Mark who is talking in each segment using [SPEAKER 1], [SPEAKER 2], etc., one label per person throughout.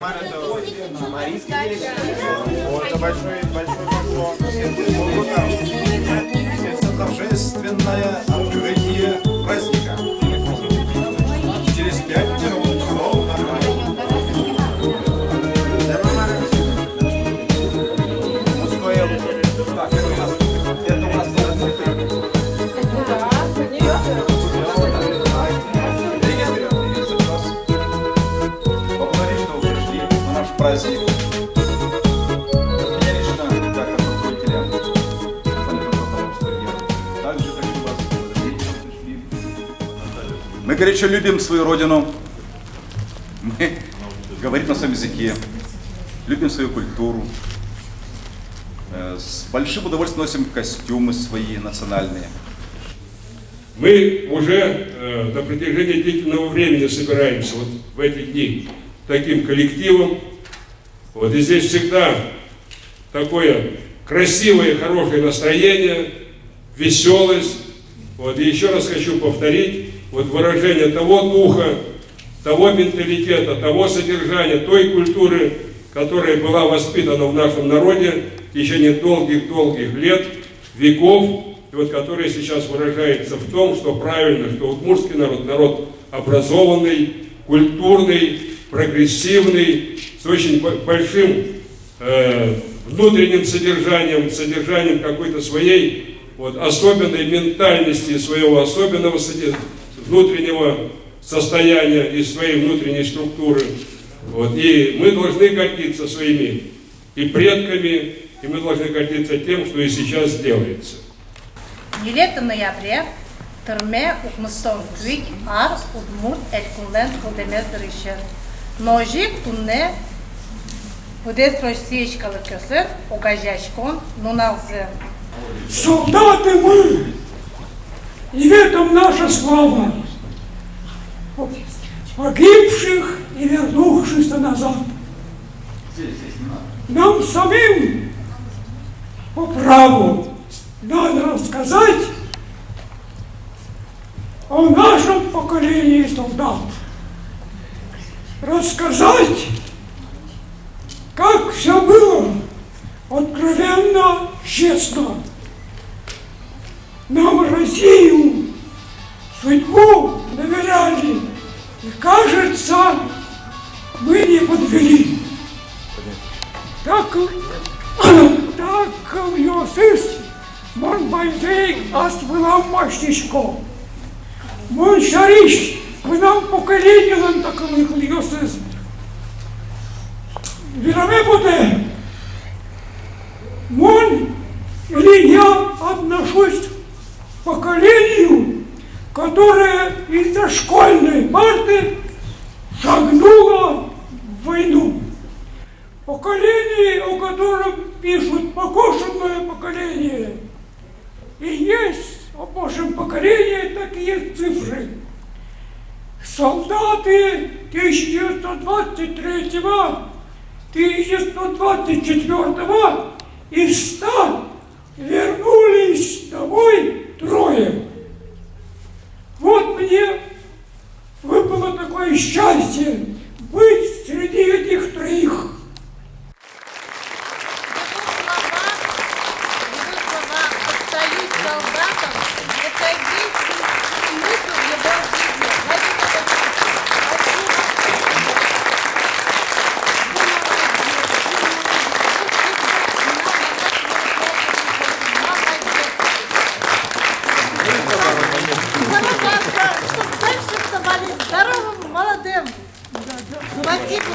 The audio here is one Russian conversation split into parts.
[SPEAKER 1] Это Марийский берег. Это большой поклон. Это торжественное открытие праздника. Через 5 минут снова нормально. Так, это у нас праздник. Я лично, как руководителя также хочу вас благодарить, что пришли. Мы горячо любим свою родину. Мы говорим на своем языке, любим свою культуру. С большим удовольствием носим костюмы свои национальные.
[SPEAKER 2] Мы уже на протяжении длительного времени собираемся вот в эти дни таким коллективом. Вот и здесь всегда такое красивое, хорошее настроение, веселость. Вот и еще раз хочу повторить, вот выражение того духа, того менталитета, того содержания, той культуры, которая была воспитана в нашем народе в течение долгих-долгих лет, веков, и вот которая сейчас выражается в том, что правильно, что удмуртский народ, народ образованный, культурный, прогрессивный, с очень большим внутренним содержанием какой-то своей вот, особенной ментальности, своего особенного внутреннего состояния и своей внутренней структуры. Вот. И мы должны гордиться своими и предками, и мы должны гордиться тем, что и сейчас делается.
[SPEAKER 3] 9 ноября Търме Укмыстон Квик Ар Удмурт Элькунлен Кодемез Дырышер. Ножик Тунне Подестрой Сечкалы Көслер Огажашкон Нуналзы.
[SPEAKER 4] Солдаты мы, и в этом наша слава, погибших и вернувшихся назад. Нам самим по праву надо рассказать о нашем поколении солдат. Рассказать, как все было откровенно, честно. Нам Россию, судьбу доверяли, и, кажется, мы не подвели. Так Йосис Монбайзей Аствылам Машничко. Мон Шариш, мы нам поколение нам таковых Йосис. Вераме буде. Мон или я отношусь к поколению, которое из-за школьной парты шагнуло в войну. Поколение, о котором пишут покошенное поколение. И есть о нашем поколении такие цифры. Солдаты 1923-го, 1924-го из 100 вернулись домой 3. Вот мне выпало такое счастье быть среди этих 3.
[SPEAKER 3] Спасибо.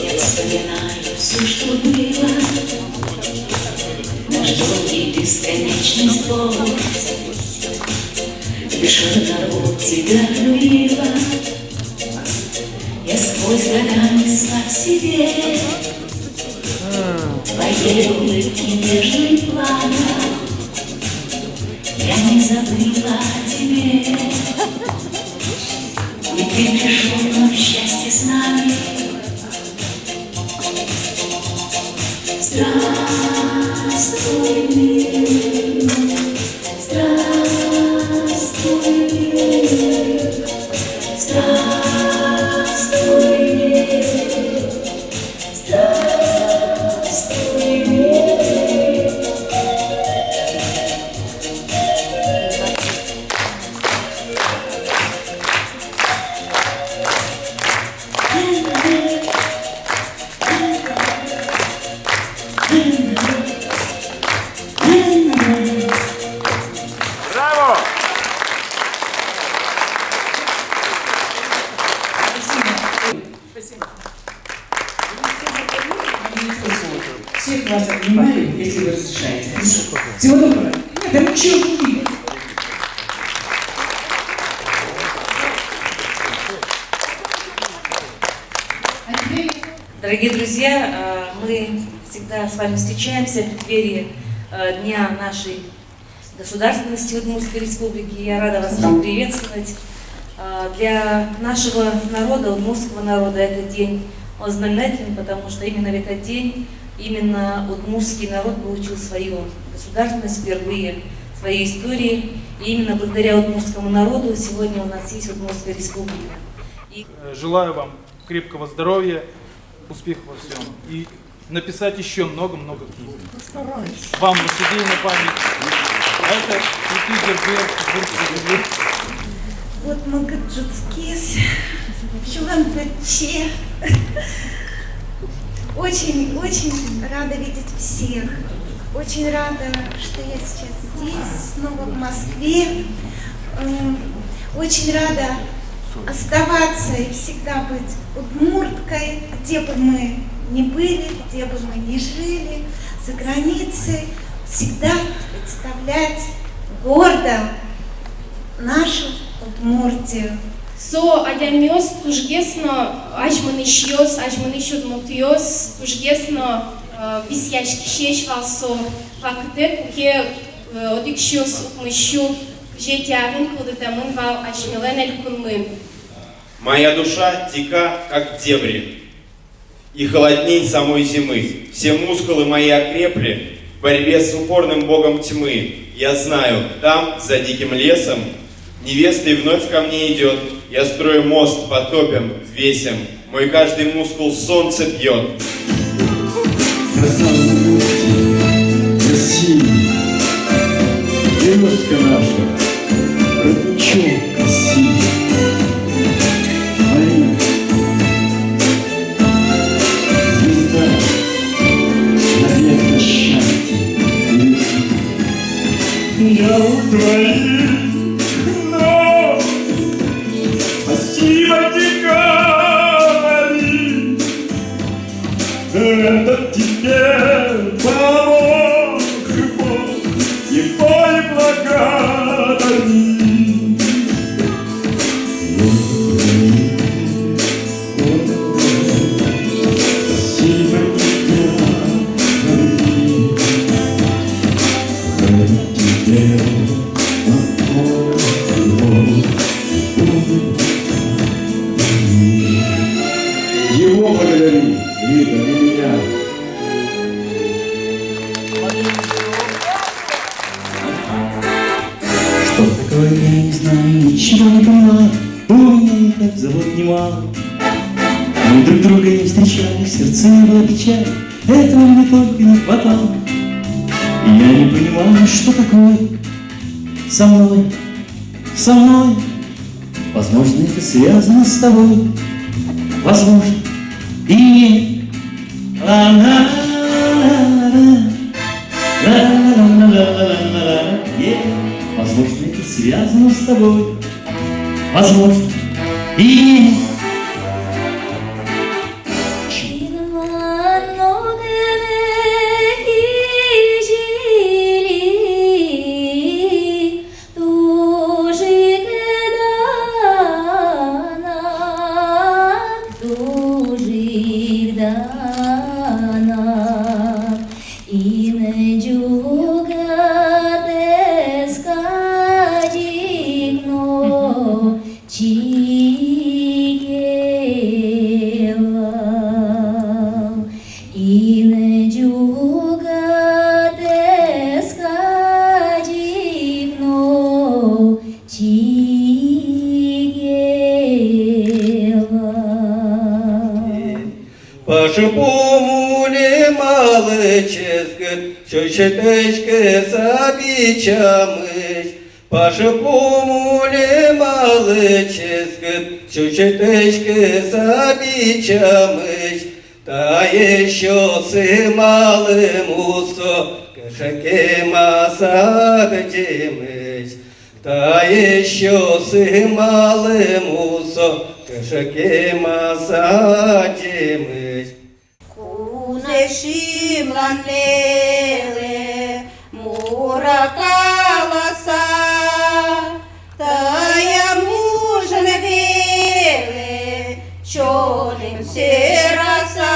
[SPEAKER 5] Я вспоминаю все, что было, наш долгий бесконечный спор. Лишь одного тебя любила, я сквозь года несла в себе твоей улыбки нежный плана. Я не забыла о тебе, и ты пришел в счастье с нами. Здравствуй, мир, здравствуй.
[SPEAKER 6] вас обнимаю, если вы разрешаете. Хорошо? Всего доброго. Нет, а ничего не будет.
[SPEAKER 7] Дорогие друзья, мы всегда с вами встречаемся в преддверии Дня нашей государственности Удмуртской Республики. Я рада вас всех приветствовать. Для нашего народа, удмуртского народа, этот день он знаменателен, потому что именно в этот день именно удмуртский народ получил свою государственность впервые в своей истории. И именно благодаря удмуртскому народу сегодня у нас есть Удмуртская Республика.
[SPEAKER 8] Желаю вам крепкого здоровья, успехов во всем. И написать еще много-много книг. Вам на судейную память. А это Юпитер,
[SPEAKER 9] Вот Магаджуцкис, Чувантаче. Очень рада видеть всех. Очень рада, что я сейчас здесь, снова в Москве. Очень рада оставаться и всегда быть удмурткой, где бы мы ни были, где бы мы ни жили, за границей, всегда представлять гордо нашу Удмуртию.
[SPEAKER 10] So adjamios tujgesno ajmanishos admutiyos tujgesno visyaşkişeş valso vakte kuke odikşos ukmışu жетявин кудытамын вал ачмелен элькунмын.
[SPEAKER 11] Моя душа тека, как дебри, и холодней самой зимы. Все мускулы мои окрепли в борьбе с упорным богом тьмы. Я знаю, там, за диким лесом, невестой вновь ко мне идет. Я строю мост, потопим, весим. Мой каждый мускул солнце пьет.
[SPEAKER 12] Девушка наша, родничок красивый, Марина, звезда, наверное, счастье. Я у твоих ног, спасибо тебе говори, это тебе помог Бог. Его и благодари. Спасибо тебе, ради тебя, его благодари, Рита, не меня. Что такое, я не знаю, ничего не понимаю. У меня и так забот немало. Мы друг друга не встречали, в сердце была печаль. Этого мне только не хватало. И я не понимаю, что такое со мной. Возможно, это связано с тобой. Возможно, и нет. Возможно, это связано с тобой. Возможно, и нет.
[SPEAKER 13] Пашпумуле малычезгын, чөчетечке сабичамыш. Пашпумуле малычезгын, чөчетечке сабичамыш. Та еще сымалым усо, кашаке масабджимыш. Та еще сымалым усо, кашаке масабджимыш.
[SPEAKER 9] Куне
[SPEAKER 14] шимлан леле, мура каласа, тая мужен веле, чолим сераса,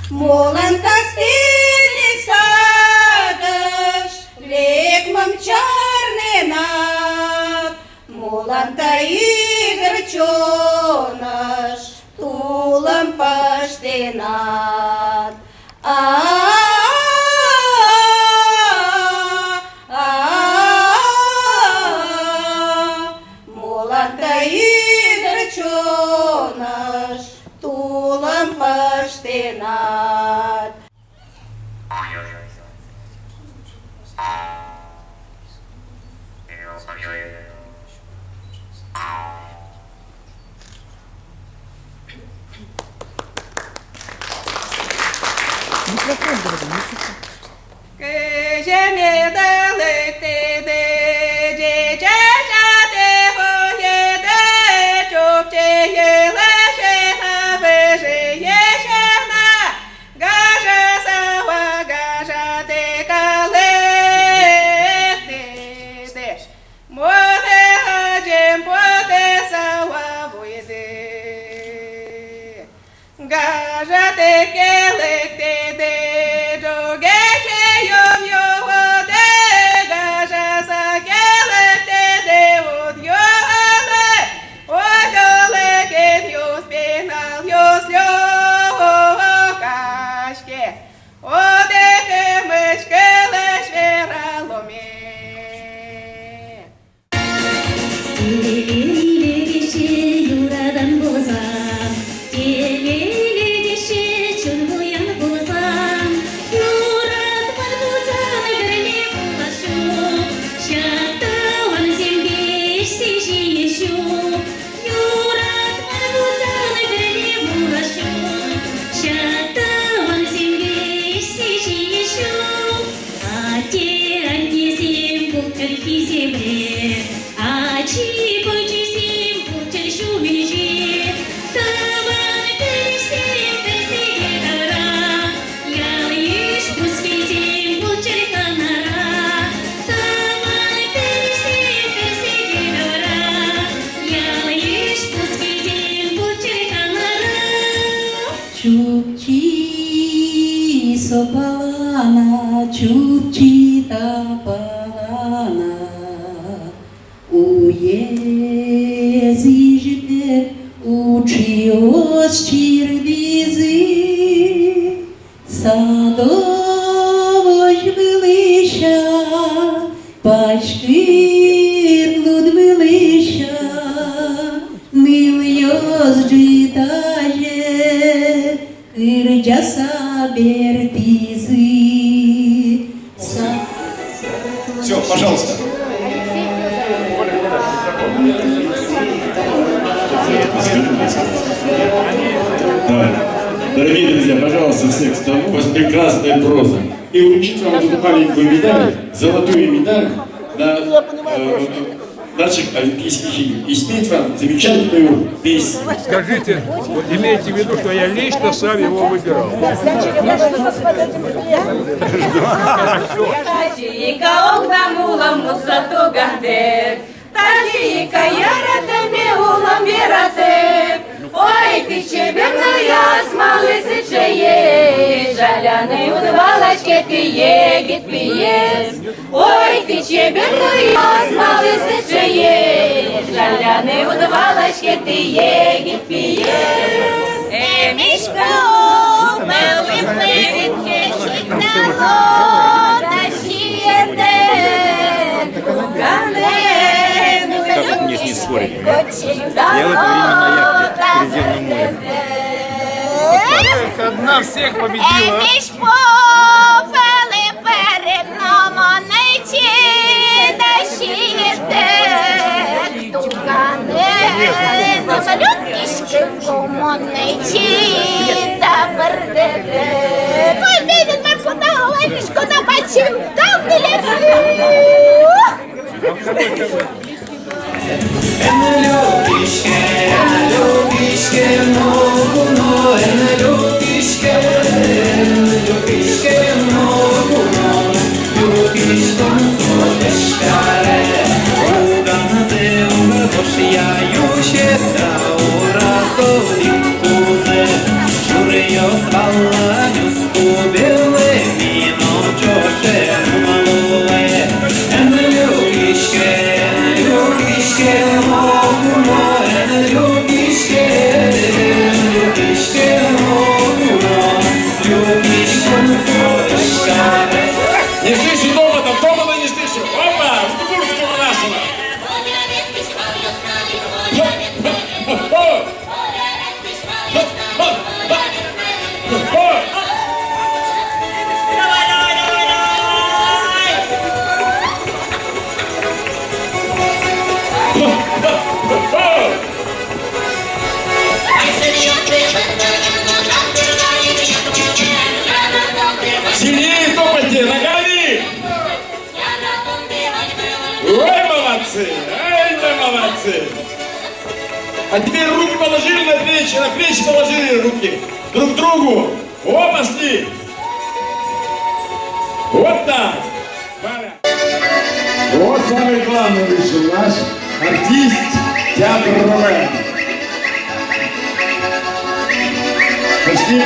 [SPEAKER 14] молан кастильный садыш, лекмам чарный над, молан таигр чонаш, тулам паштенат. Молан таигр чонаш, тулам паштенат.
[SPEAKER 15] Чукчи сопалана, чукчи тапалана, уези житек учиос чирвизи, садовож велища, пачки Людмилища, милйоз житаже, Кырджаса бертизы.
[SPEAKER 1] Все, пожалуйста.
[SPEAKER 16] Дорогие друзья, пожалуйста, всех к столу. У вас прекрасная проза. И вручить вам эту маленькую медаль, золотую медаль на наших олимпийских игр. И спеть вам замечательную песню.
[SPEAKER 2] Скажите, имейте в виду, что я лично сам его выбирал.
[SPEAKER 14] Ой, ти чебірная, смалися чеє, жаляний у двалочке ти єгід п'єс. Ой, ти чебірная, смалися чеє, жаляний у двалочке ти єгід п'єс. Мішко, милий плирітки, чітного, та щієте, кугане.
[SPEAKER 17] Как мне с ней спорить? Я в это время на яхте в Средиземном море.
[SPEAKER 8] Одна всех победила.
[SPEAKER 14] Між попели перед номаниці, да щієте, тукане, на малюткішки комониці, та пердете. Ой, біден Марко, на головішку, на бачим, там ти лежиш.
[SPEAKER 13] En el lubiske, no, en el lubiske, Ошияюще тауразолик тузе Шурьёс алланюс убилы Мином чоше малуэ Эн любишке могуно Эн любишке могуно Любишке муфорышка.
[SPEAKER 16] Не слышу довода, довода не слышу. Опа, в Курске нашего. Сильнее топайте, ногами! Ой, молодцы! Ай, да молодцы! А теперь руки положили на плечи положили руки друг другу. О, пошли! Вот так!
[SPEAKER 18] Вот самый главный вышел наш артист театра Ролен. Пошли!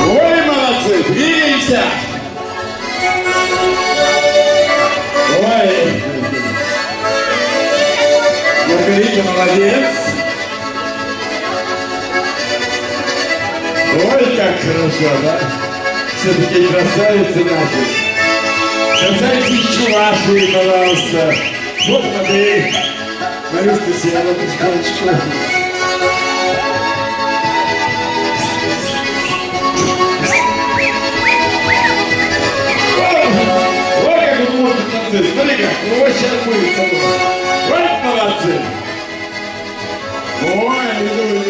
[SPEAKER 18] Ой, молодцы, двигаемся! Ой! Маргарита, молодец! Ой, как хорошо, да? Все-таки красавицы наши. Красавицы Чувашии, пожалуйста. Вот модель. Марюшка села потихонечку. Ой, как он может танцевать. Смотри как. Ой, сейчас будет. Ой, молодцы. Ой, иду.